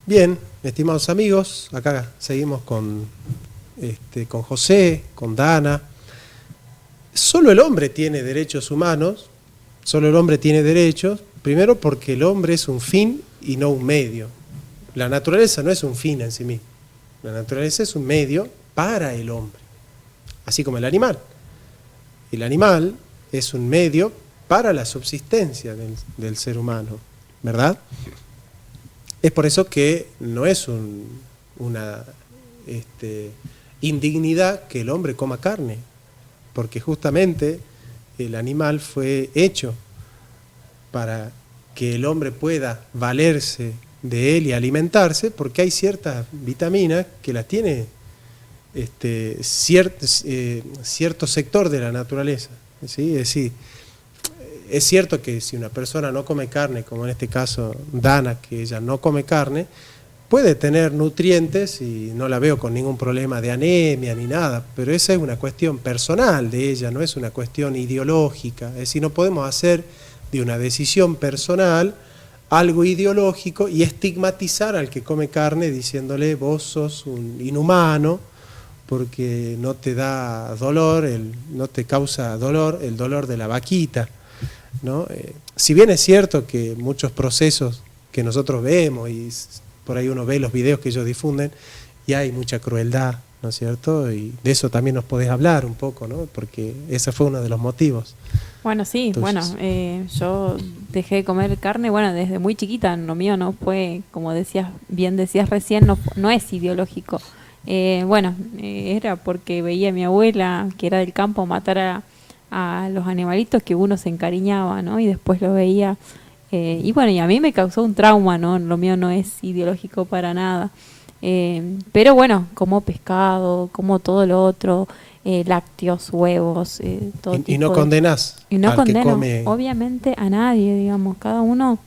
Bien, estimados amigos, acá seguimos con José, con Dana. Solo el hombre tiene derechos humanos, solo el hombre tiene derechos, primero porque el hombre es un fin y no un medio. La naturaleza no es un fin en sí misma, la naturaleza es un medio para el hombre, así como el animal. El animal es un medio para la subsistencia del ser humano, ¿verdad? Es por eso que no es una indignidad que el hombre coma carne, porque justamente el animal fue hecho para que el hombre pueda valerse de él y alimentarse, porque hay ciertas vitaminas que las tiene cierto sector de la naturaleza, ¿sí? Es decir, es cierto que si una persona no come carne, como en este caso Dana, que ella no come carne, puede tener nutrientes y no la veo con ningún problema de anemia ni nada, pero esa es una cuestión personal de ella, no es una cuestión ideológica. Es decir, no podemos hacer de una decisión personal algo ideológico y estigmatizar al que come carne diciéndole vos sos un inhumano porque no te da dolor, no te causa dolor el dolor de la vaquita, ¿no? Si bien es cierto que muchos procesos que nosotros vemos y por ahí uno ve los videos que ellos difunden y hay mucha crueldad, ¿no es cierto? Y de eso también nos podés hablar un poco, ¿no? Porque ese fue uno de los motivos. Bueno, sí, Entonces, yo dejé de comer carne, desde muy chiquita. Lo mío no fue, como bien decías recién, no es ideológico. Era porque veía a mi abuela, que era del campo, matar a los animalitos que uno se encariñaba, ¿no? Y después lo veía. Y a mí me causó un trauma, ¿no? Lo mío no es ideológico para nada. Pero como pescado, como todo lo otro, lácteos, huevos, todo tipo y no condenás y no al condeno, que come. obviamente, a nadie, digamos. Cada uno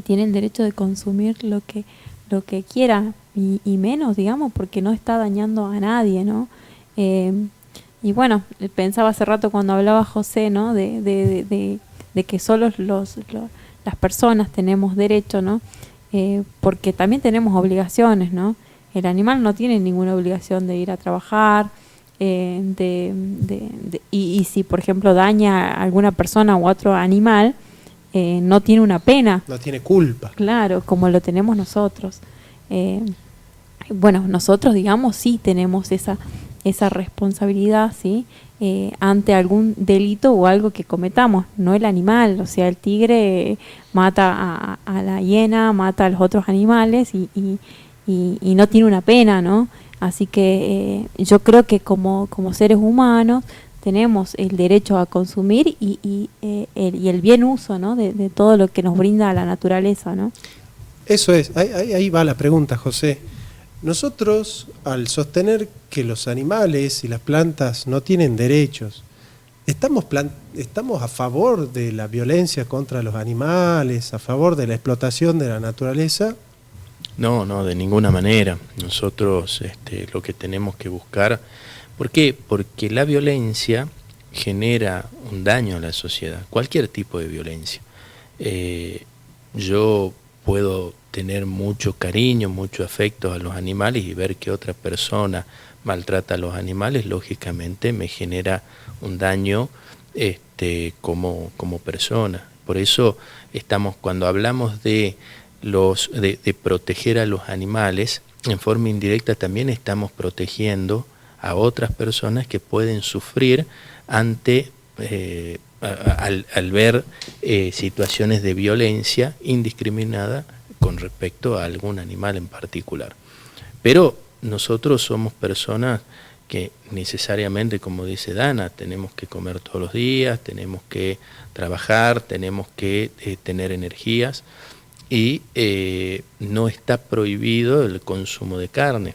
tiene el derecho de consumir lo que quiera y menos, digamos, porque no está dañando a nadie, ¿no? Pensaba hace rato cuando hablaba José, ¿no? De que solo las personas tenemos derecho, ¿no? Porque también tenemos obligaciones, ¿no? El animal no tiene ninguna obligación de ir a trabajar, y si, por ejemplo, daña a alguna persona u otro animal, no tiene una pena. No tiene culpa. Claro, como lo tenemos nosotros. Nosotros, digamos, sí tenemos esa responsabilidad, ¿sí? Ante algún delito o algo que cometamos, no el animal. O sea, el tigre mata a la hiena, mata a los otros animales y no tiene una pena, ¿no? Así que yo creo que como seres humanos tenemos el derecho a consumir y el bien uso, ¿no? de todo lo que nos brinda la naturaleza, ¿no? Eso es, ahí va la pregunta, José. Nosotros, al sostener que los animales y las plantas no tienen derechos, ¿estamos a favor de la violencia contra los animales, a favor de la explotación de la naturaleza? No, de ninguna manera. Nosotros lo que tenemos que buscar, ¿por qué? Porque la violencia genera un daño a la sociedad, cualquier tipo de violencia. Yo puedo tener mucho cariño, mucho afecto a los animales y ver que otra persona maltrata a los animales, lógicamente me genera un daño como persona. Por eso cuando hablamos de proteger a los animales, en forma indirecta también estamos protegiendo a otras personas que pueden sufrir al ver situaciones de violencia indiscriminada con respecto a algún animal en particular. Pero nosotros somos personas que necesariamente, como dice Dana, tenemos que comer todos los días, tenemos que trabajar, tenemos que tener energías y no está prohibido el consumo de carne,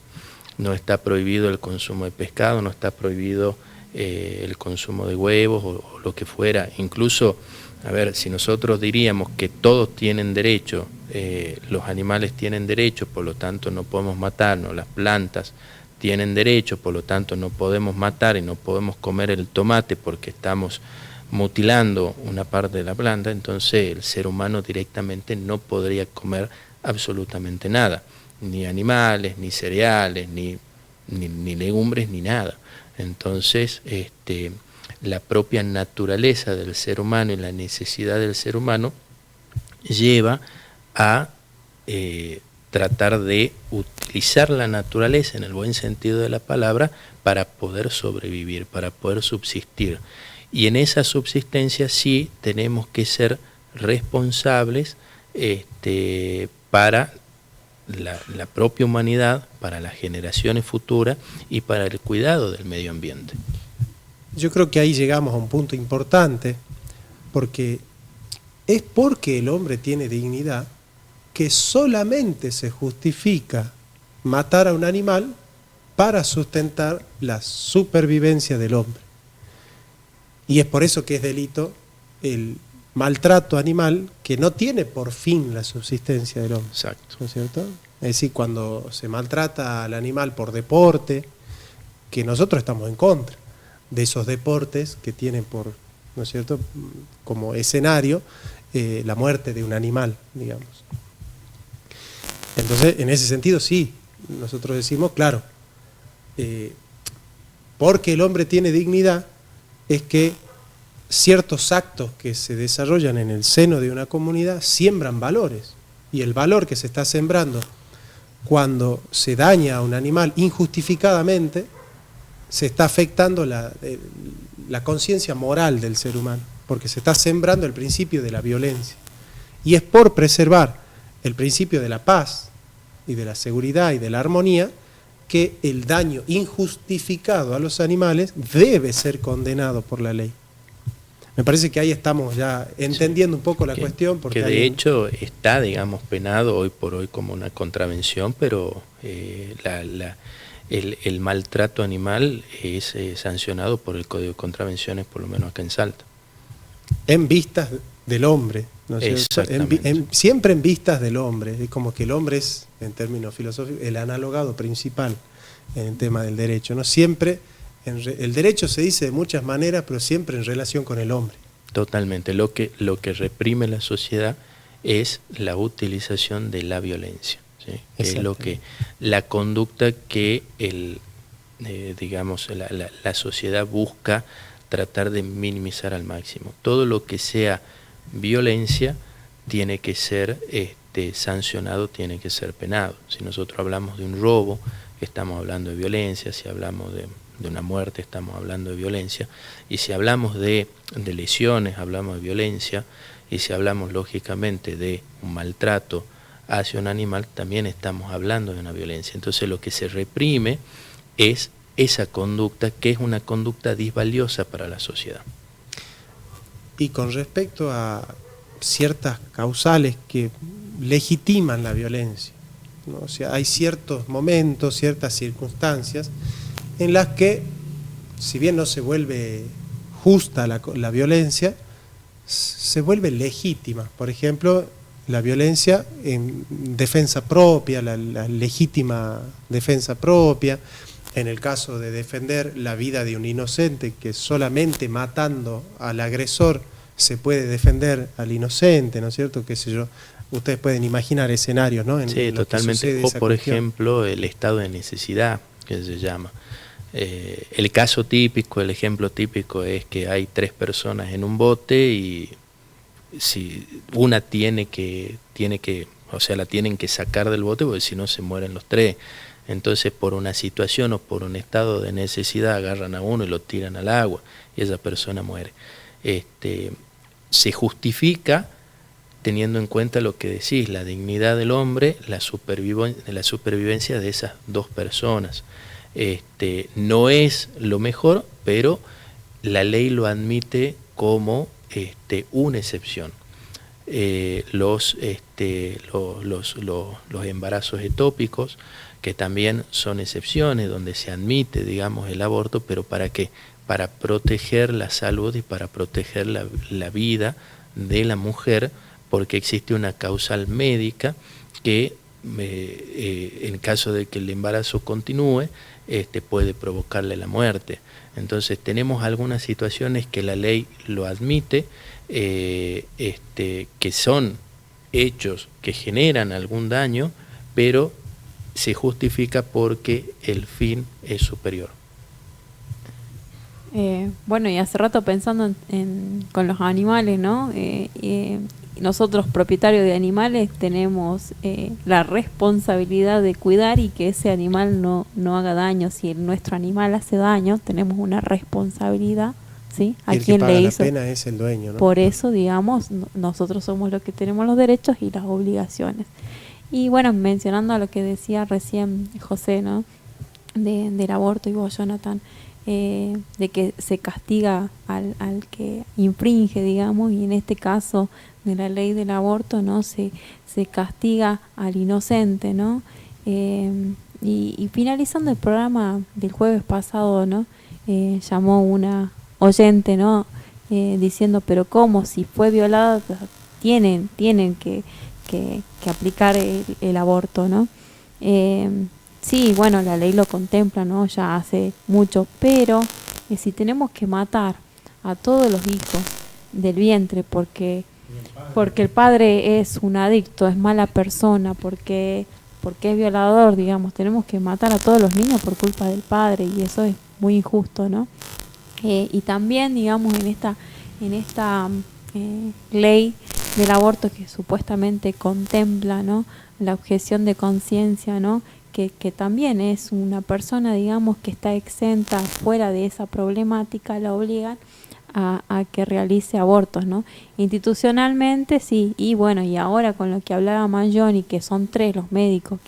no está prohibido el consumo de pescado, no está prohibido el consumo de huevos o lo que fuera. Incluso, si nosotros diríamos que todos tienen derecho, los animales tienen derecho, por lo tanto no podemos matarnos, las plantas tienen derecho, por lo tanto no podemos matar y no podemos comer el tomate porque estamos mutilando una parte de la planta, entonces el ser humano directamente no podría comer absolutamente nada, ni animales, ni cereales, ni legumbres, ni nada. Entonces, la propia naturaleza del ser humano y la necesidad del ser humano lleva a tratar de utilizar la naturaleza en el buen sentido de la palabra para poder sobrevivir, para poder subsistir. Y en esa subsistencia sí tenemos que ser responsables para la propia humanidad, para las generaciones futuras y para el cuidado del medio ambiente. Yo creo que ahí llegamos a un punto importante, porque es porque el hombre tiene dignidad que solamente se justifica matar a un animal para sustentar la supervivencia del hombre. Y es por eso que es delito el maltrato animal que no tiene por fin la subsistencia del hombre. Exacto. ¿No es cierto? Es decir, cuando se maltrata al animal por deporte, que nosotros estamos en contra de esos deportes que tienen por, ¿no es cierto?, como escenario la muerte de un animal, digamos. Entonces, en ese sentido, sí, nosotros decimos, claro, porque el hombre tiene dignidad, es que ciertos actos que se desarrollan en el seno de una comunidad siembran valores. Y el valor que se está sembrando cuando se daña a un animal injustificadamente, se está afectando la conciencia moral del ser humano, porque se está sembrando el principio de la violencia. Y es por preservar el principio de la paz y de la seguridad y de la armonía que el daño injustificado a los animales debe ser condenado por la ley. Me parece que ahí estamos ya entendiendo un poco la cuestión. Porque que de hecho está, digamos, penado hoy por hoy como una contravención, pero el maltrato animal es sancionado por el Código de Contravenciones, por lo menos acá en Salta. En vistas del hombre, ¿no es cierto? Siempre en vistas del hombre. Es como que el hombre es, en términos filosóficos, el analogado principal en el tema del derecho, ¿no? Siempre, el derecho se dice de muchas maneras, pero siempre en relación con el hombre. Totalmente. Lo que reprime la sociedad es la utilización de la violencia, ¿sí? Es lo que, la conducta que digamos, la sociedad busca tratar de minimizar al máximo. Todo lo que sea violencia tiene que ser sancionado, tiene que ser penado. Si nosotros hablamos de un robo, estamos hablando de violencia. Si hablamos de una muerte, estamos hablando de violencia. Y si hablamos de lesiones, hablamos de violencia. Y si hablamos lógicamente de un maltrato hacia un animal, también estamos hablando de una violencia. Entonces lo que se reprime es esa conducta, que es una conducta disvaliosa para la sociedad. Y con respecto a ciertas causales que legitiman la violencia, ¿no? O sea, hay ciertos momentos, ciertas circunstancias en las que, si bien no se vuelve justa la violencia, se vuelve legítima. Por ejemplo, la violencia en defensa propia, la legítima defensa propia. En el caso de defender la vida de un inocente, que solamente matando al agresor se puede defender al inocente, ¿no es cierto? Qué sé yo, ustedes pueden imaginar escenarios, ¿no? Sí, totalmente. O por ejemplo, el estado de necesidad, que se llama. El caso típico, el ejemplo típico es que hay 3 personas en un bote y si una tiene que, o sea, la tienen que sacar del bote porque si no se mueren los 3. Entonces, por una situación o por un estado de necesidad, agarran a uno y lo tiran al agua y esa persona muere. Se justifica teniendo en cuenta lo que decís, la dignidad del hombre, la supervivencia de esas 2 personas. No es lo mejor, pero la ley lo admite como una excepción. Los embarazos ectópicos, que también son excepciones donde se admite, digamos, el aborto, pero ¿para qué? Para proteger la salud y para proteger la vida de la mujer, porque existe una causal médica que en caso de que el embarazo continúe, puede provocarle la muerte. Entonces tenemos algunas situaciones que la ley lo admite, que son hechos que generan algún daño, pero se justifica porque el fin es superior. Bueno, y hace rato pensando con los animales, ¿no? Nosotros, propietarios de animales, tenemos la responsabilidad de cuidar y que ese animal no haga daño. Si nuestro animal hace daño, tenemos una responsabilidad, ¿sí? A quien le hizo. La pena es el dueño, ¿no? Por eso, digamos, nosotros somos los que tenemos los derechos y las obligaciones. Y bueno, mencionando a lo que decía recién José, ¿no? Del aborto, y vos, Jonathan, de que se castiga al que infringe, digamos, y en este caso de la ley del aborto, ¿no? Se castiga al inocente, ¿no? Y finalizando el programa del jueves pasado, ¿no? Llamó una oyente, ¿no? Diciendo, pero ¿cómo? Si fue violada, tienen que aplicar el aborto, ¿no? Sí, bueno, la ley lo contempla, ¿no? Ya hace mucho, pero si tenemos que matar a todos los hijos del vientre porque el padre es un adicto, es mala persona, porque es violador, digamos, tenemos que matar a todos los niños por culpa del padre, y eso es muy injusto, ¿no? Y también, digamos, en esta ley del aborto que supuestamente contempla, ¿no? La objeción de conciencia, ¿no? Que también es una persona, digamos, que está exenta, fuera de esa problemática, la obligan a que realice abortos, ¿no? Institucionalmente sí, y bueno, y ahora con lo que hablaba Mangioni, que son 3 los médicos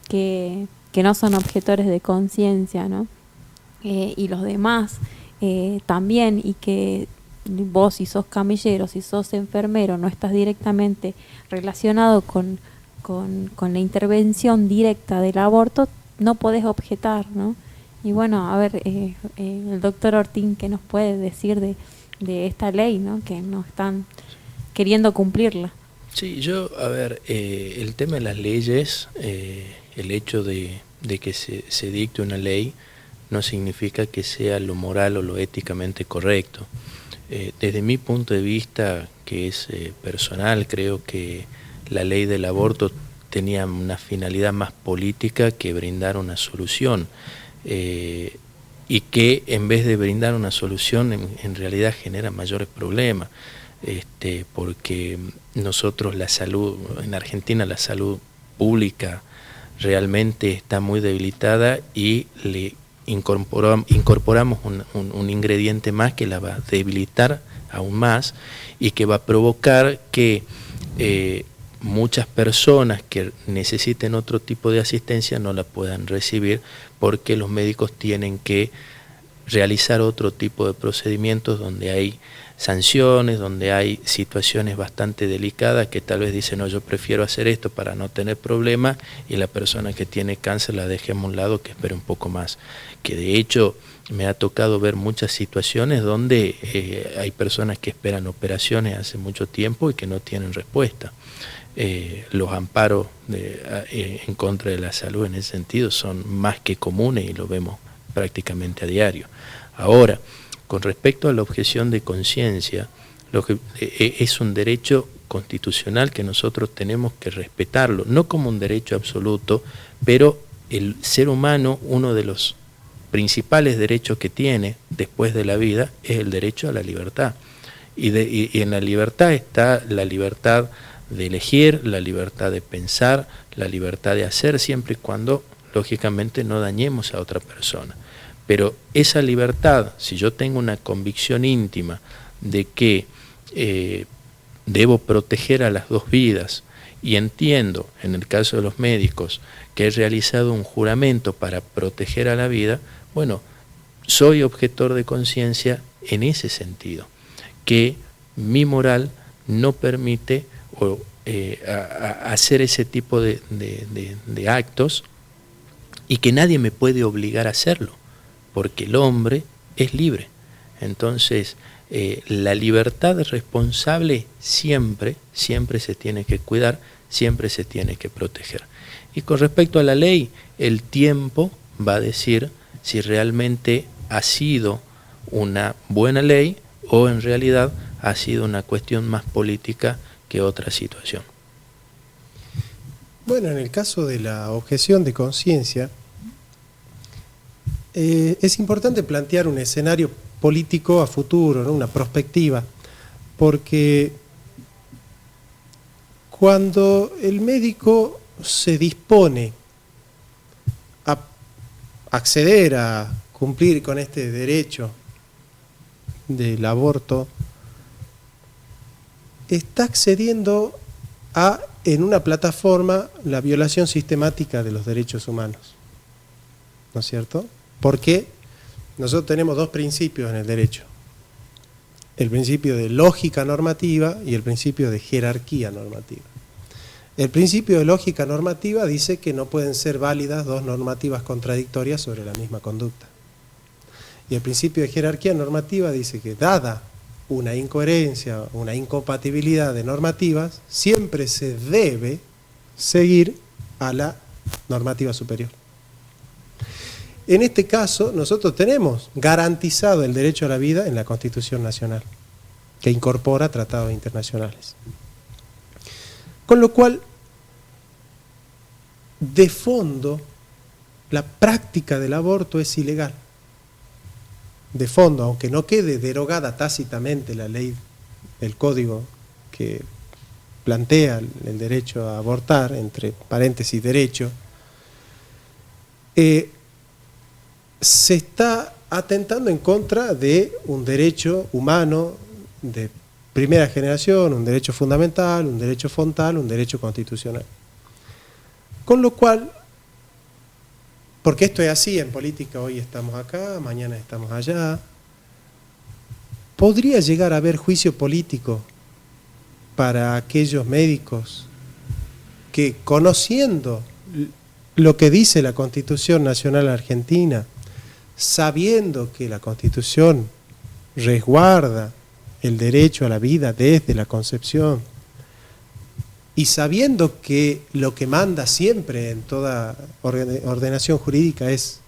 que no son objetores de conciencia, ¿no? Y los demás también, y que vos, si sos camillero, si sos enfermero, no estás directamente relacionado con la intervención directa del aborto, no podés objetar, ¿no? Y bueno, a ver, el doctor Ortín, ¿qué nos puede decir de esta ley, ¿no? Que no están queriendo cumplirla? Sí, a ver, el tema de las leyes, el hecho de que se dicte una ley no significa que sea lo moral o lo éticamente correcto. Desde mi punto de vista, que es personal, creo que la ley del aborto tenía una finalidad más política que brindar una solución, y que en vez de brindar una solución en realidad genera mayores problemas, porque nosotros la salud, en Argentina la salud pública realmente está muy debilitada, y le incorporamos un ingrediente más que la va a debilitar aún más, y que va a provocar que muchas personas que necesiten otro tipo de asistencia no la puedan recibir, porque los médicos tienen que realizar otro tipo de procedimientos donde hay sanciones, donde hay situaciones bastante delicadas, que tal vez dicen, no, yo prefiero hacer esto para no tener problemas, y la persona que tiene cáncer la dejemos a un lado, que espere un poco más. Que de hecho me ha tocado ver muchas situaciones donde hay personas que esperan operaciones hace mucho tiempo y que no tienen respuesta. Los amparos en contra de la salud en ese sentido son más que comunes, y lo vemos prácticamente a diario. Ahora, con respecto a la objeción de conciencia, es un derecho constitucional que nosotros tenemos que respetarlo, no como un derecho absoluto, pero el ser humano, uno de los principales derechos que tiene después de la vida es el derecho a la libertad. Y en la libertad está la libertad de elegir, la libertad de pensar, la libertad de hacer, siempre y cuando, lógicamente, no dañemos a otra persona. Pero esa libertad, si yo tengo una convicción íntima de que debo proteger a las dos vidas, y entiendo, en el caso de los médicos, que he realizado un juramento para proteger a la vida, bueno, soy objetor de conciencia en ese sentido, que mi moral no permite hacer ese tipo de actos, y que nadie me puede obligar a hacerlo, porque el hombre es libre. Entonces, la libertad responsable siempre se tiene que cuidar, siempre se tiene que proteger. Y con respecto a la ley, el tiempo va a decir si realmente ha sido una buena ley o en realidad ha sido una cuestión más política que otra situación. Bueno, en el caso de la objeción de conciencia, es importante plantear un escenario político a futuro, ¿no? Una perspectiva, porque cuando el médico se dispone a acceder a cumplir con este derecho del aborto, está accediendo a, en una plataforma, la violación sistemática de los derechos humanos, ¿no es cierto? Porque nosotros tenemos dos principios en el derecho: el principio de lógica normativa y el principio de jerarquía normativa. El principio de lógica normativa dice que no pueden ser válidas dos normativas contradictorias sobre la misma conducta. Y el principio de jerarquía normativa dice que, dada una incoherencia, una incompatibilidad de normativas, siempre se debe seguir a la normativa superior. En este caso, nosotros tenemos garantizado el derecho a la vida en la Constitución Nacional, que incorpora tratados internacionales. Con lo cual, de fondo, la práctica del aborto es ilegal. De fondo, aunque no quede derogada tácitamente la ley, el código que plantea el derecho a abortar, entre paréntesis derecho, se está atentando en contra de un derecho humano de primera generación, un derecho fundamental, un derecho fontal, un derecho constitucional. Con lo cual, porque esto es así en política, hoy estamos acá, mañana estamos allá, podría llegar a haber juicio político para aquellos médicos que, conociendo lo que dice la Constitución Nacional Argentina, sabiendo que la Constitución resguarda el derecho a la vida desde la concepción, y sabiendo que lo que manda siempre en toda ordenación jurídica es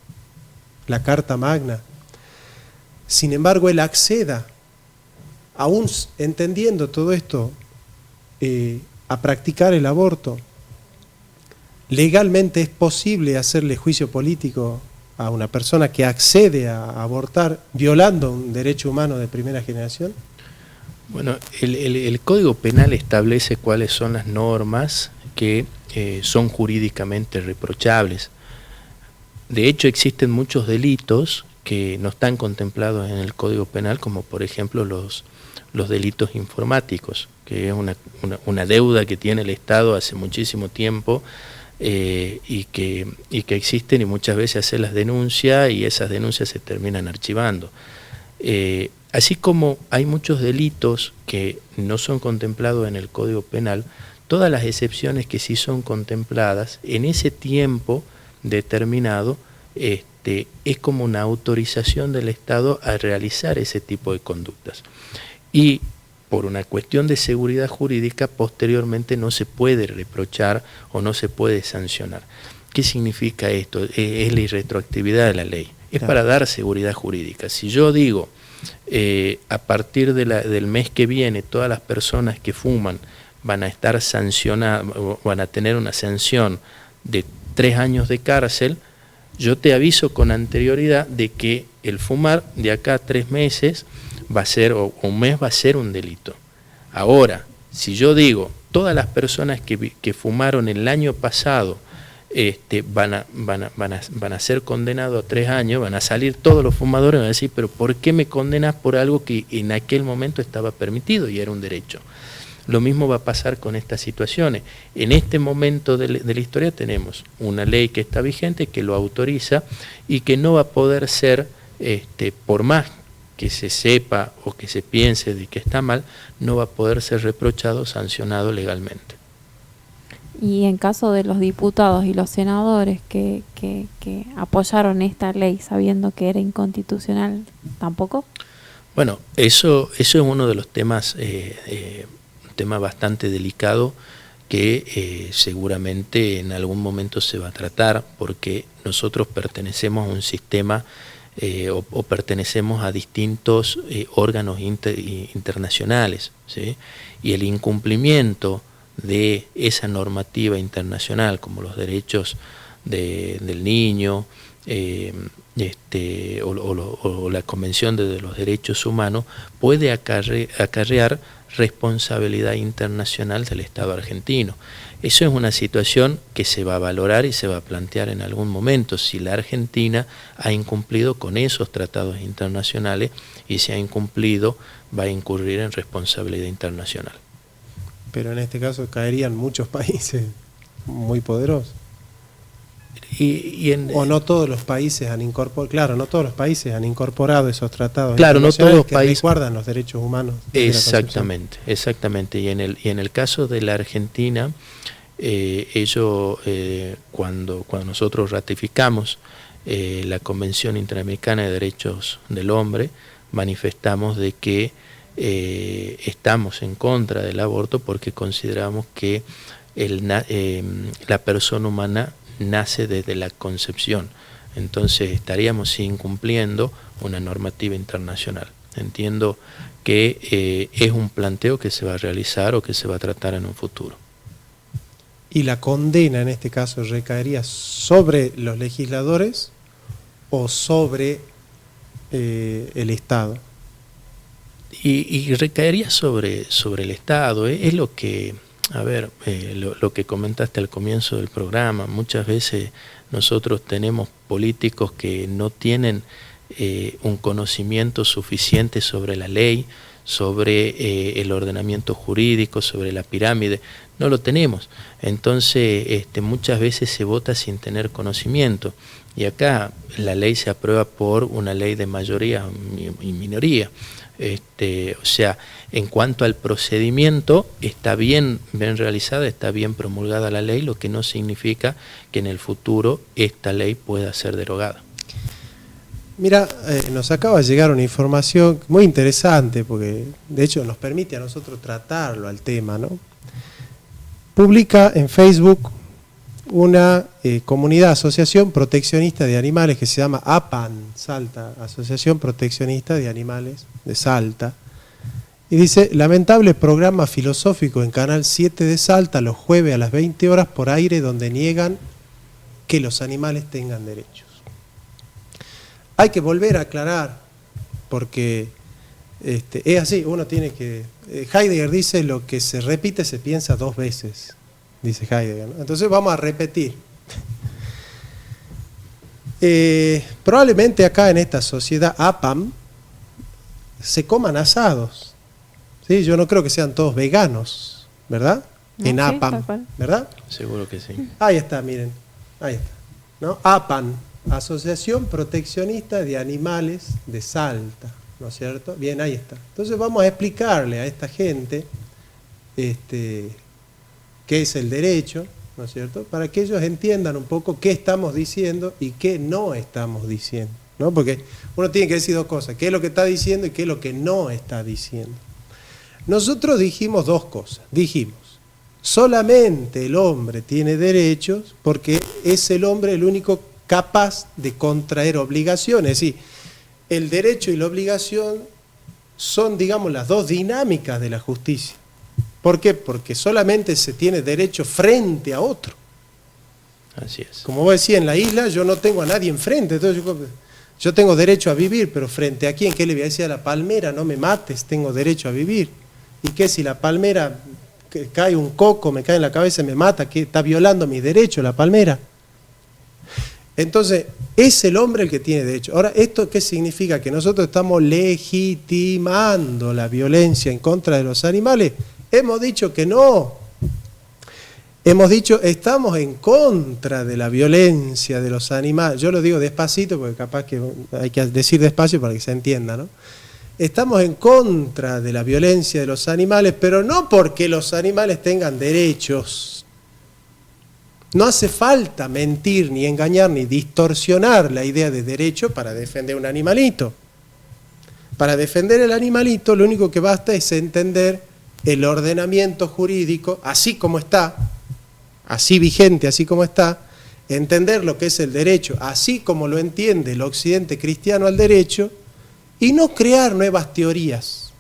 la Carta Magna, sin embargo él acceda, aún entendiendo todo esto, a practicar el aborto, legalmente es posible hacerle juicio político a una persona que accede a abortar violando un derecho humano de primera generación. Bueno, el Código Penal establece cuáles son las normas que son jurídicamente reprochables. De hecho, existen muchos delitos que no están contemplados en el Código Penal, como por ejemplo los delitos informáticos, que es una deuda que tiene el Estado hace muchísimo tiempo, y que existen, y muchas veces hace las denuncias y esas denuncias se terminan archivando. Así como hay muchos delitos que no son contemplados en el Código Penal, todas las excepciones que sí son contempladas en ese tiempo determinado, es como una autorización del Estado a realizar ese tipo de conductas. Y por una cuestión de seguridad jurídica, posteriormente no se puede reprochar o no se puede sancionar. ¿Qué significa esto? Es la irretroactividad de la ley. Es para dar seguridad jurídica. Si yo digo, a partir del mes que viene, todas las personas que fuman van a estar sancionadas, van a tener una sanción de 3 años de cárcel, yo te aviso con anterioridad de que el fumar de acá a 3 meses va a ser, o un mes va a ser un delito. Ahora, si yo digo, todas las personas que fumaron el año pasado van a ser condenados a 3 años, van a salir todos los fumadores y van a decir, pero ¿por qué me condenas por algo que en aquel momento estaba permitido y era un derecho? Lo mismo va a pasar con estas situaciones. En este momento de la historia tenemos una ley que está vigente, que lo autoriza y que no va a poder ser, por más que se sepa o que se piense de que está mal, no va a poder ser reprochado, sancionado legalmente. Y en caso de los diputados y los senadores que apoyaron esta ley sabiendo que era inconstitucional, ¿tampoco? Bueno, eso es uno de los temas, un tema bastante delicado que seguramente en algún momento se va a tratar, porque nosotros pertenecemos a un sistema o pertenecemos a distintos órganos internacionales, ¿sí? Y el incumplimiento de esa normativa internacional, como los derechos del niño, o la Convención de los Derechos Humanos, puede acarrear responsabilidad internacional del Estado argentino. Eso es una situación que se va a valorar y se va a plantear en algún momento, si la Argentina ha incumplido con esos tratados internacionales, y si ha incumplido va a incurrir en responsabilidad internacional. Pero en este caso caerían muchos países muy poderosos. O no todos los países han incorporado, claro, no todos los países han incorporado esos tratados. Claro, no todos los que países resguardan los derechos humanos. Exactamente. Y en el caso de la Argentina, cuando nosotros ratificamos la Convención Interamericana de Derechos del Hombre, manifestamos de que estamos en contra del aborto porque consideramos que la persona humana nace desde la concepción. Entonces estaríamos incumpliendo una normativa internacional. Entiendo que es un planteo que se va a realizar o que se va a tratar en un futuro. ¿Y la condena en este caso recaería sobre los legisladores o sobre el Estado? Y recaería sobre el Estado. Es lo que... A ver, lo que comentaste al comienzo del programa, muchas veces nosotros tenemos políticos que no tienen un conocimiento suficiente sobre la ley, sobre el ordenamiento jurídico, sobre la pirámide, no lo tenemos. Entonces muchas veces se vota sin tener conocimiento, y acá la ley se aprueba por una ley de mayoría y minoría. O sea, en cuanto al procedimiento, está bien realizada, está bien promulgada la ley, lo que no significa que en el futuro esta ley pueda ser derogada. Mira, nos acaba de llegar una información muy interesante, porque de hecho nos permite a nosotros tratarlo al tema, ¿no? Publica en Facebook una comunidad, asociación proteccionista de animales, que se llama APAN, Salta, Asociación Proteccionista de Animales de Salta, y dice: lamentable programa filosófico en Canal 7 de Salta los jueves a las 20 horas por aire, donde niegan que los animales tengan derechos. Hay que volver a aclarar, porque es así, uno tiene que... Heidegger dice: lo que se repite se piensa dos veces, dice Heidegger, ¿no? Entonces vamos a repetir. Probablemente acá en esta sociedad APAM se coman asados, ¿sí? Yo no creo que sean todos veganos, ¿verdad? No, en APAM, ¿verdad? Seguro que sí. Ahí está, miren, ahí está, ¿no? APAN, Asociación Proteccionista de Animales de Salta, ¿no es cierto? Bien, ahí está. Entonces vamos a explicarle a esta gente qué es el derecho, ¿no es cierto?, para que ellos entiendan un poco qué estamos diciendo y qué no estamos diciendo, ¿no? Porque uno tiene que decir dos cosas: qué es lo que está diciendo y qué es lo que no está diciendo. Nosotros dijimos dos cosas. Dijimos: solamente el hombre tiene derechos porque es el hombre el único capaz de contraer obligaciones. Es decir, el derecho y la obligación son, digamos, las dos dinámicas de la justicia. ¿Por qué? Porque solamente se tiene derecho frente a otro. Así es. Como vos decías, en la isla yo no tengo a nadie enfrente, entonces yo tengo derecho a vivir, pero ¿frente a quién? ¿Qué le voy a decir a la palmera? No me mates, tengo derecho a vivir. ¿Y qué si la palmera cae un coco, me cae en la cabeza y me mata? ¿Qué? ¿Está violando mis derechos la palmera? Entonces, es el hombre el que tiene derecho. Ahora, ¿esto qué significa? ¿Que nosotros estamos legitimando la violencia en contra de los animales? Hemos dicho que no. Hemos dicho, estamos en contra de la violencia de los animales. Yo lo digo despacito porque capaz que hay que decir despacio para que se entienda, ¿no? Estamos en contra de la violencia de los animales, pero no porque los animales tengan derechos. No hace falta mentir, ni engañar, ni distorsionar la idea de derecho para defender un animalito. Para defender el animalito, lo único que basta es entender el ordenamiento jurídico, así como está, así vigente, así como está, entender lo que es el derecho, así como lo entiende el occidente cristiano al derecho, y no crear nuevas teorías.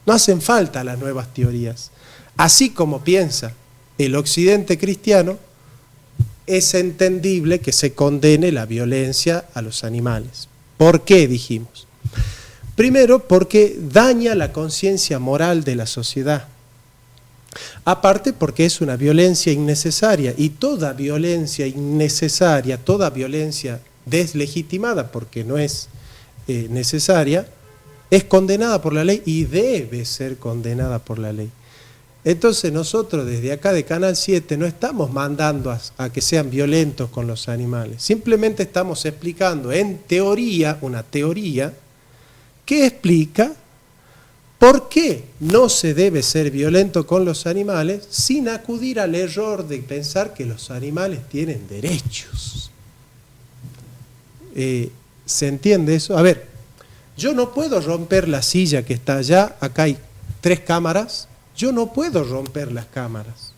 No hacen falta las nuevas teorías. Así como piensa el occidente cristiano, es entendible que se condene la violencia a los animales. ¿Por qué dijimos? Primero, porque daña la conciencia moral de la sociedad. Aparte, porque es una violencia innecesaria, y toda violencia innecesaria, toda violencia deslegitimada porque no es necesaria, es condenada por la ley y debe ser condenada por la ley. Entonces nosotros desde acá de Canal 7 no estamos mandando a que sean violentos con los animales, simplemente estamos explicando en teoría, una teoría, que explica por qué no se debe ser violento con los animales sin acudir al error de pensar que los animales tienen derechos. ¿Se entiende eso? A ver, yo no puedo romper la silla que está allá, acá hay 3 cámaras, yo no puedo romper las cámaras.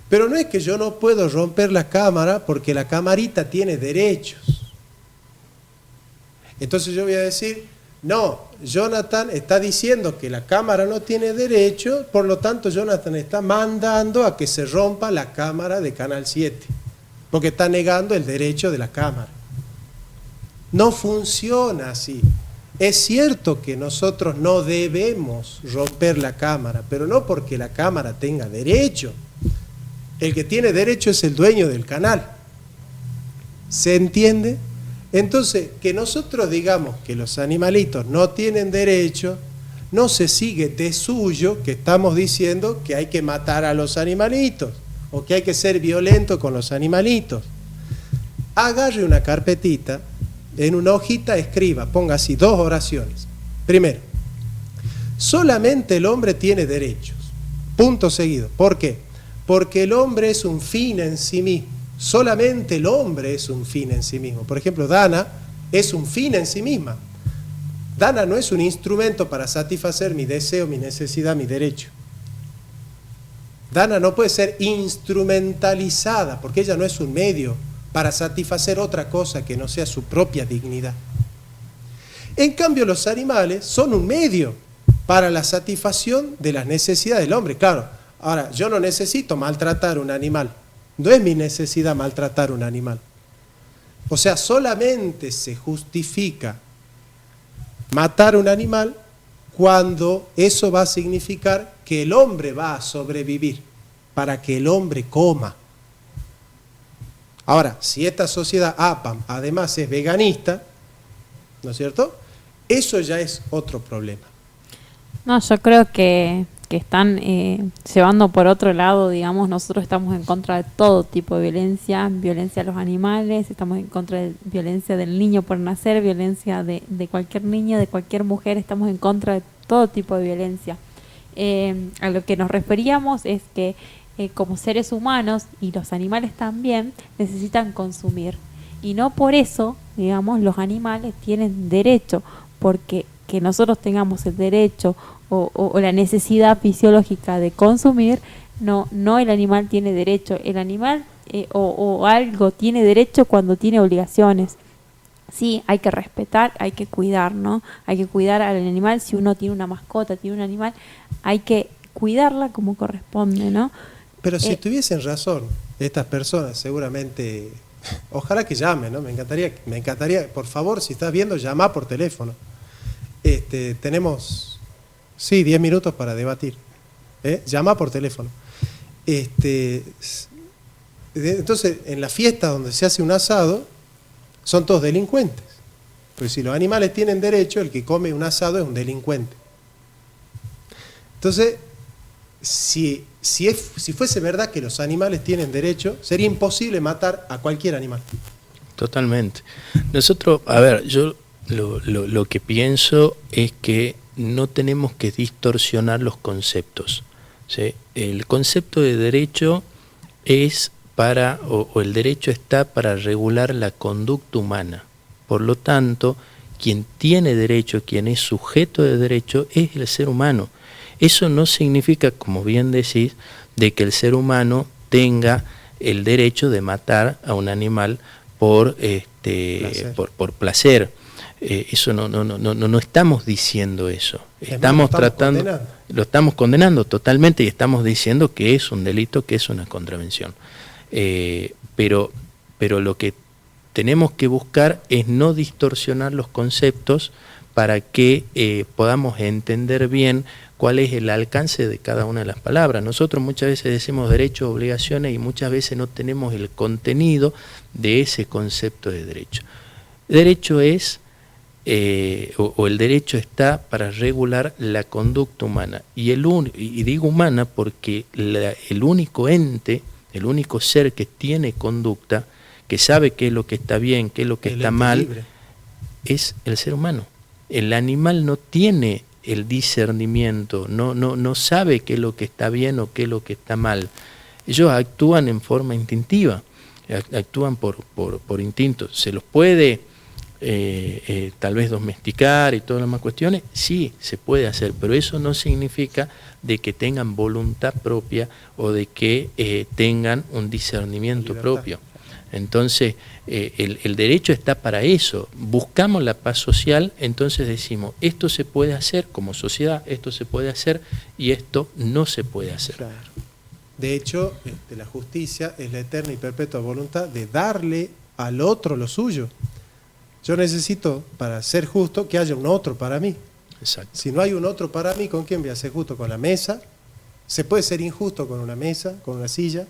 Pero no es que yo no puedo romper la cámara porque la camarita tiene derechos. Entonces yo voy a decir, no, Jonathan está diciendo que la cámara no tiene derecho, por lo tanto Jonathan está mandando a que se rompa la cámara de Canal 7, porque está negando el derecho de la cámara. No funciona así. Es cierto que nosotros no debemos romper la cámara, pero no porque la cámara tenga derecho. El que tiene derecho es el dueño del canal. ¿Se entiende? Entonces, que nosotros digamos que los animalitos no tienen derecho, no se sigue de suyo que estamos diciendo que hay que matar a los animalitos o que hay que ser violento con los animalitos. Agarre una carpetita, en una hojita escriba, ponga así 2 oraciones. Primero, solamente el hombre tiene derechos. Punto seguido. ¿Por qué? Porque el hombre es un fin en sí mismo. Solamente el hombre es un fin en sí mismo. Por ejemplo, Dana es un fin en sí misma. Dana no es un instrumento para satisfacer mi deseo, mi necesidad, mi derecho. Dana no puede ser instrumentalizada porque ella no es un medio para satisfacer otra cosa que no sea su propia dignidad. En cambio, los animales son un medio para la satisfacción de las necesidades del hombre. Claro, ahora, yo no necesito maltratar a un animal. No es mi necesidad maltratar a un animal. O sea, solamente se justifica matar a un animal cuando eso va a significar que el hombre va a sobrevivir, para que el hombre coma. Ahora, si esta sociedad APAM además es veganista, ¿no es cierto? Eso ya es otro problema. No, yo creo que están llevando por otro lado, digamos, nosotros estamos en contra de todo tipo de violencia, violencia a los animales, estamos en contra de violencia del niño por nacer, violencia de cualquier niña, de cualquier mujer, estamos en contra de todo tipo de violencia. A lo que nos referíamos es que como seres humanos, y los animales también, necesitan consumir. Y no por eso, digamos, los animales tienen derecho, porque que nosotros tengamos el derecho o la necesidad fisiológica de consumir, no el animal tiene derecho. El animal o algo tiene derecho cuando tiene obligaciones. Sí, hay que respetar, hay que cuidar, ¿no? Hay que cuidar al animal. Si uno tiene una mascota, tiene un animal, hay que cuidarla como corresponde, ¿no? Pero si tuviesen razón estas personas, seguramente, ojalá que llamen, ¿no? Me encantaría, por favor, si estás viendo, llama por teléfono. Tenemos, 10 minutos para debatir. Llama por teléfono. Entonces, en la fiesta donde se hace un asado, son todos delincuentes. Porque si los animales tienen derecho, el que come un asado es un delincuente. Entonces, si fuese verdad que los animales tienen derecho, sería imposible matar a cualquier animal. Totalmente. Nosotros, a ver, yo lo que pienso es que no tenemos que distorsionar los conceptos, ¿sí? El concepto de derecho es para, o el derecho está para regular la conducta humana. Por lo tanto, quien tiene derecho, quien es sujeto de derecho, es el ser humano. Eso no significa, como bien decís, de que el ser humano tenga el derecho de matar a un animal por placer. Eso no estamos diciendo eso. Estamos tratando, condenando. lo estamos condenando totalmente y estamos diciendo que es un delito, que es una contravención. Pero lo que tenemos que buscar es no distorsionar los conceptos para que podamos entender bien cuál es el alcance de cada una de las palabras. Nosotros muchas veces decimos derechos, obligaciones y muchas veces no tenemos el contenido de ese concepto de derecho. Derecho es, o el derecho está para regular la conducta humana. Y digo humana porque el único ente, el único ser que tiene conducta, que sabe qué es lo que está bien, qué es lo que está mal, libre, es el ser humano. El animal no tiene el discernimiento, no sabe qué es lo que está bien o qué es lo que está mal. Ellos actúan en forma instintiva, actúan por instinto. ¿Se los puede tal vez domesticar y todas las demás cuestiones? Sí, se puede hacer, pero eso no significa de que tengan voluntad propia o de que tengan un discernimiento propio. Entonces, el derecho está para eso. Buscamos la paz social, entonces decimos, esto se puede hacer como sociedad, esto se puede hacer y esto no se puede hacer. Claro. De hecho, la justicia es la eterna y perpetua voluntad de darle al otro lo suyo. Yo necesito, para ser justo, que haya un otro para mí. Exacto. Si no hay un otro para mí, ¿con quién voy a ser justo? ¿Con la mesa? ¿Se puede ser injusto con una mesa, con una silla?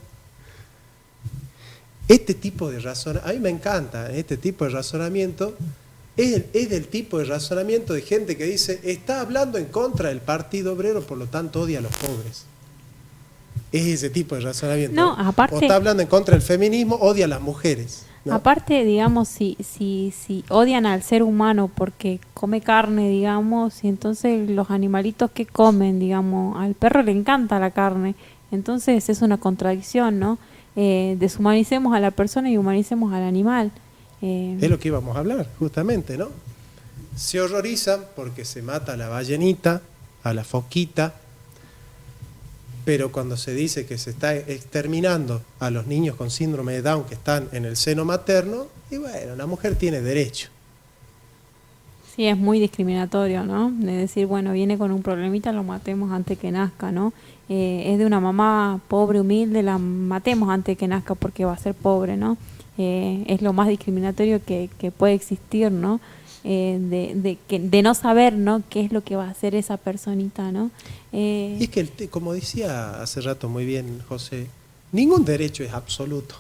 Este tipo de razonamiento, a mí me encanta, este tipo de razonamiento, es del tipo de razonamiento de gente que dice, está hablando en contra del Partido Obrero, por lo tanto odia a los pobres. Es ese tipo de razonamiento. No, aparte, o está hablando en contra del feminismo, odia a las mujeres, ¿no? Aparte, digamos, si odian al ser humano porque come carne, digamos, y entonces los animalitos que comen, digamos, al perro le encanta la carne, entonces es una contradicción, ¿no? Deshumanicemos a la persona y humanicemos al animal. Es lo que íbamos a hablar, justamente, ¿no? Se horrorizan porque se mata a la ballenita, a la foquita, pero cuando se dice que se está exterminando a los niños con síndrome de Down que están en el seno materno, y bueno, la mujer tiene derecho. Sí, es muy discriminatorio, ¿no? De decir, bueno, viene con un problemita, lo matemos antes que nazca, ¿no? Es de una mamá pobre, humilde, la matemos antes que nazca porque va a ser pobre, ¿no? Es lo más discriminatorio que puede existir, ¿no? De no saber, ¿no? Qué es lo que va a hacer esa personita, ¿no? Y es que, como decía hace rato muy bien José, ningún derecho es absoluto.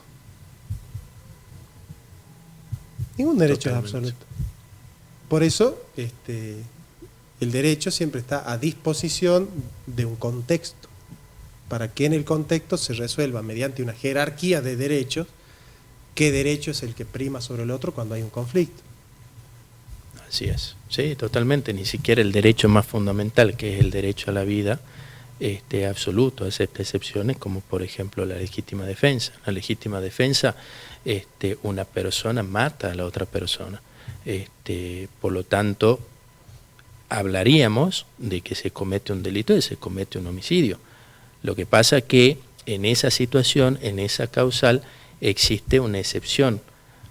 Ningún derecho Totalmente. Es absoluto. Por eso, el derecho siempre está a disposición de un contexto, para que en el contexto se resuelva mediante una jerarquía de derechos qué derecho es el que prima sobre el otro cuando hay un conflicto. Así es, sí, totalmente, ni siquiera el derecho más fundamental, que es el derecho a la vida, absoluto, excepto excepciones como por ejemplo la legítima defensa. La legítima defensa, una persona mata a la otra persona, por lo tanto, hablaríamos de que se comete un delito y se comete un homicidio. Lo que pasa es que en esa situación, en esa causal, existe una excepción.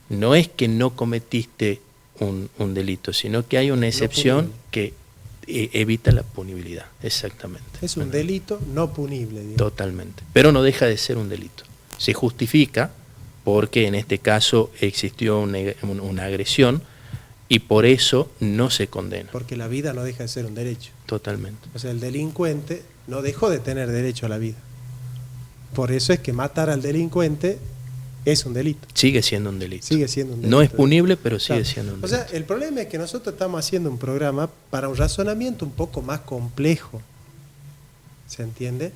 No es que no cometiste un delito, sino que hay una excepción que evita la punibilidad, exactamente. Es un delito no punible, digamos. Totalmente, pero no deja de ser un delito. Se justifica porque en este caso existió una agresión y por eso no se condena. Porque la vida no deja de ser un derecho. Totalmente. O sea, el delincuente no dejó de tener derecho a la vida. Por eso es que matar al delincuente es un delito. Sigue siendo un delito. Sigue siendo un delito. No es punible, pero sigue siendo un delito. O sea, el problema es que nosotros estamos haciendo un programa para un razonamiento un poco más complejo. ¿Se entiende?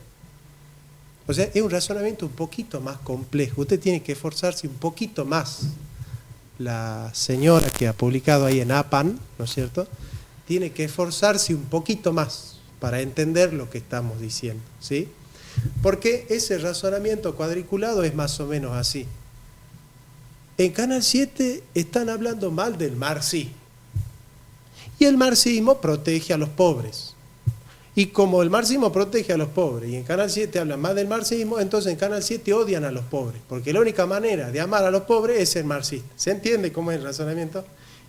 O sea, es un razonamiento un poquito más complejo. Usted tiene que esforzarse un poquito más. La señora que ha publicado ahí en APAN, ¿no es cierto?, tiene que esforzarse un poquito más para entender lo que estamos diciendo, ¿sí? Porque ese razonamiento cuadriculado es más o menos así. En Canal 7 están hablando mal del marxismo. Y el marxismo protege a los pobres. Y como el marxismo protege a los pobres y en Canal 7 hablan más del marxismo, entonces en Canal 7 odian a los pobres. Porque la única manera de amar a los pobres es ser marxista. ¿Se entiende cómo es el razonamiento?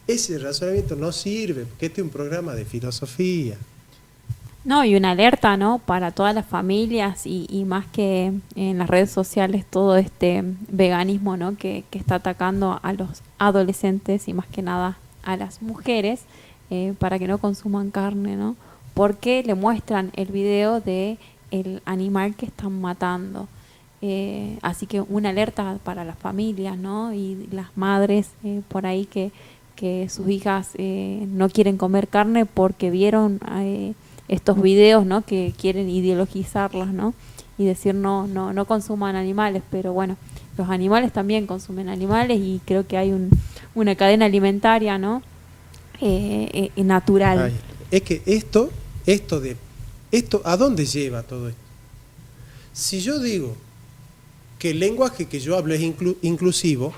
ese razonamiento no sirve, porque este es un programa de filosofía. No, y una alerta, ¿no? Para todas las familias y más que en las redes sociales todo este veganismo, ¿no? Que está atacando a los adolescentes y más que nada a las mujeres para que no consuman carne, ¿no? Porque le muestran el video de el animal que están matando. Así que una alerta para las familias, ¿no? Y las madres por ahí que sus hijas no quieren comer carne porque vieron estos videos, ¿no? Que quieren ideologizarlas, ¿no? Y decir no consuman animales, pero bueno, los animales también consumen animales y creo que hay una cadena alimentaria, ¿no? Natural. Ay, es que esto, ¿a dónde lleva todo esto? Si yo digo que el lenguaje que yo hablo es inclusivo,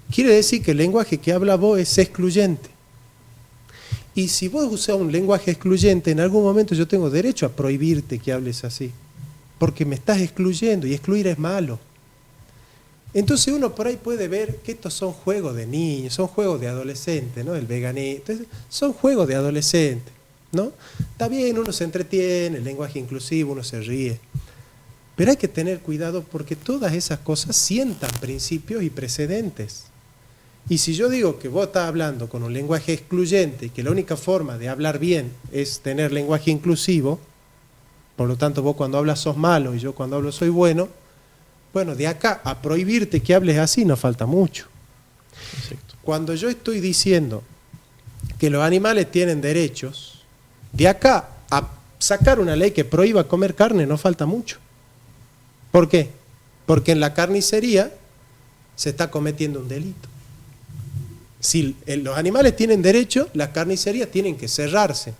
quiere decir que el lenguaje que habla vos es excluyente. Y si vos usás un lenguaje excluyente, en algún momento yo tengo derecho a prohibirte que hables así, porque me estás excluyendo y excluir es malo. Entonces uno por ahí puede ver que estos son juegos de niños, son juegos de adolescentes, ¿no? El veganismo, entonces, son juegos de adolescentes, ¿no? Está bien, uno se entretiene, el lenguaje inclusivo, uno se ríe, pero hay que tener cuidado porque todas esas cosas sientan principios y precedentes. Y si yo digo que vos estás hablando con un lenguaje excluyente y que la única forma de hablar bien es tener lenguaje inclusivo, por lo tanto vos cuando hablas sos malo y yo cuando hablo soy bueno, bueno, de acá a prohibirte que hables así nos falta mucho. Exacto. Cuando yo estoy diciendo que los animales tienen derechos, de acá a sacar una ley que prohíba comer carne no falta mucho. ¿Por qué? Porque en la carnicería se está cometiendo un delito. Si los animales tienen derecho, las carnicerías tienen que cerrarse.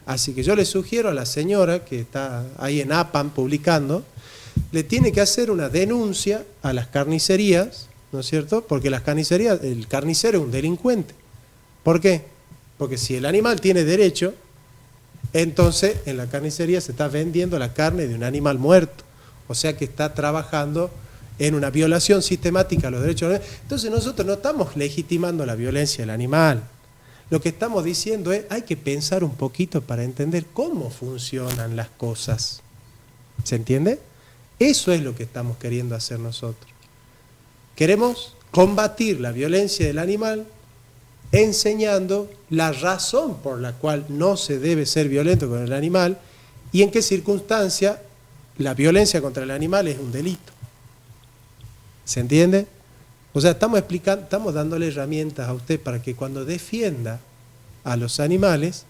Así que yo le sugiero a la señora que está ahí en APAM publicando, le tiene que hacer una denuncia a las carnicerías, ¿no es cierto? Porque las carnicerías, el carnicero es un delincuente. ¿Por qué? Porque si el animal tiene derecho, entonces en la carnicería se está vendiendo la carne de un animal muerto. O sea que está trabajando en una violación sistemática a los derechos. Entonces nosotros no estamos legitimando la violencia del animal. Lo que estamos diciendo es, hay que pensar un poquito para entender cómo funcionan las cosas. ¿Se entiende? Eso es lo que estamos queriendo hacer nosotros. Queremos combatir la violencia del animal enseñando la razón por la cual no se debe ser violento con el animal y en qué circunstancia la violencia contra el animal es un delito. ¿Se entiende? O sea, estamos dándole herramientas a usted para que cuando defienda a los animales,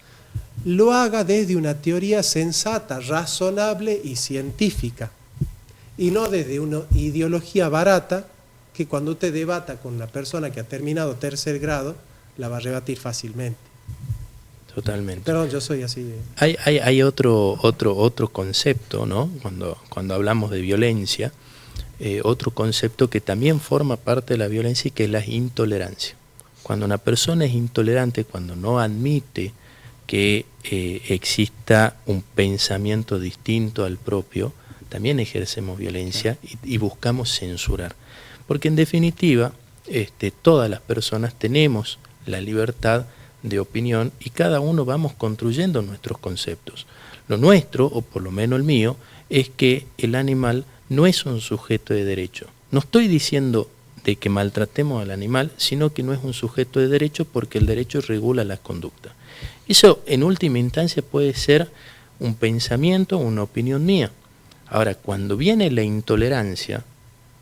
lo haga desde una teoría sensata, razonable y científica. Y no desde una ideología barata que cuando usted debata con una persona que ha terminado tercer grado, la va a rebatir fácilmente. Totalmente. Perdón, yo soy así. Hay otro concepto, ¿no? Cuando hablamos de violencia, otro concepto que también forma parte de la violencia y que es la intolerancia. Cuando una persona es intolerante, cuando no admite que exista un pensamiento distinto al propio, también ejercemos violencia y buscamos censurar. Porque en definitiva, todas las personas tenemos la libertad de opinión y cada uno vamos construyendo nuestros conceptos. Lo nuestro, o por lo menos el mío, es que el animal no es un sujeto de derecho. No estoy diciendo de que maltratemos al animal, sino que no es un sujeto de derecho porque el derecho regula la conducta. Eso en última instancia puede ser un pensamiento, una opinión mía. Ahora, cuando viene la intolerancia,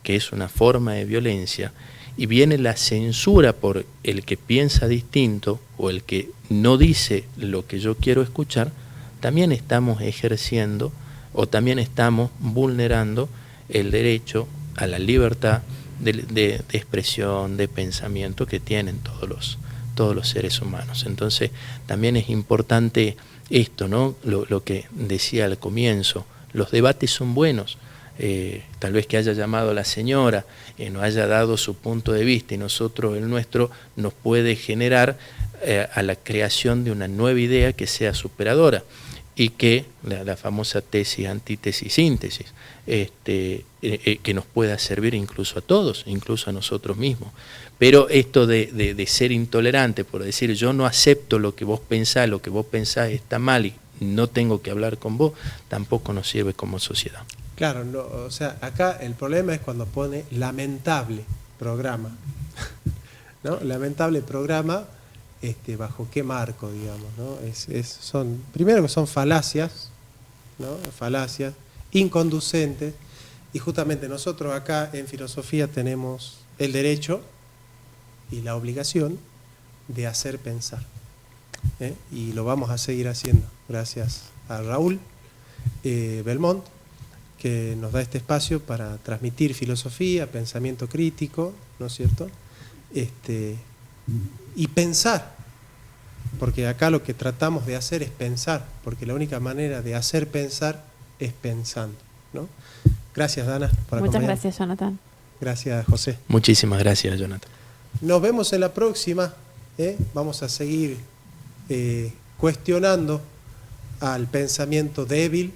que es una forma de violencia, y viene la censura por el que piensa distinto o el que no dice lo que yo quiero escuchar, también estamos ejerciendo o también estamos vulnerando el derecho a la libertad de expresión, de pensamiento que tienen todos los seres humanos. Entonces también es importante esto, ¿no? Lo que decía al comienzo, los debates son buenos. Tal vez que haya llamado a la señora, nos haya dado su punto de vista y nosotros el nuestro nos puede generar a la creación de una nueva idea que sea superadora. y que la famosa tesis, antítesis, síntesis, que nos pueda servir incluso a todos, incluso a nosotros mismos. Pero esto de ser intolerante, por decir yo no acepto lo que vos pensás está mal y no tengo que hablar con vos, tampoco nos sirve como sociedad. Claro, no, o sea, acá el problema es cuando pone lamentable programa, ¿no? Lamentable programa, ¿bajo qué marco, digamos, ¿no? Primero que son falacias, ¿no? Falacias, inconducentes, y justamente nosotros acá en filosofía tenemos el derecho y la obligación de hacer pensar, ¿eh? Y lo vamos a seguir haciendo, gracias a Raúl Belmont, que nos da este espacio para transmitir filosofía, pensamiento crítico, ¿no es cierto? Y pensar, porque acá lo que tratamos de hacer es pensar, porque la única manera de hacer pensar es pensando, ¿no? Gracias, Dana, por acompañarnos. Muchas gracias, Jonathan. Gracias, José. Muchísimas gracias, Jonathan. Nos vemos en la próxima, ¿eh? Vamos a seguir cuestionando al pensamiento débil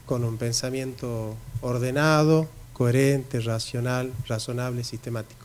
con un pensamiento ordenado, coherente, racional, razonable, sistemático.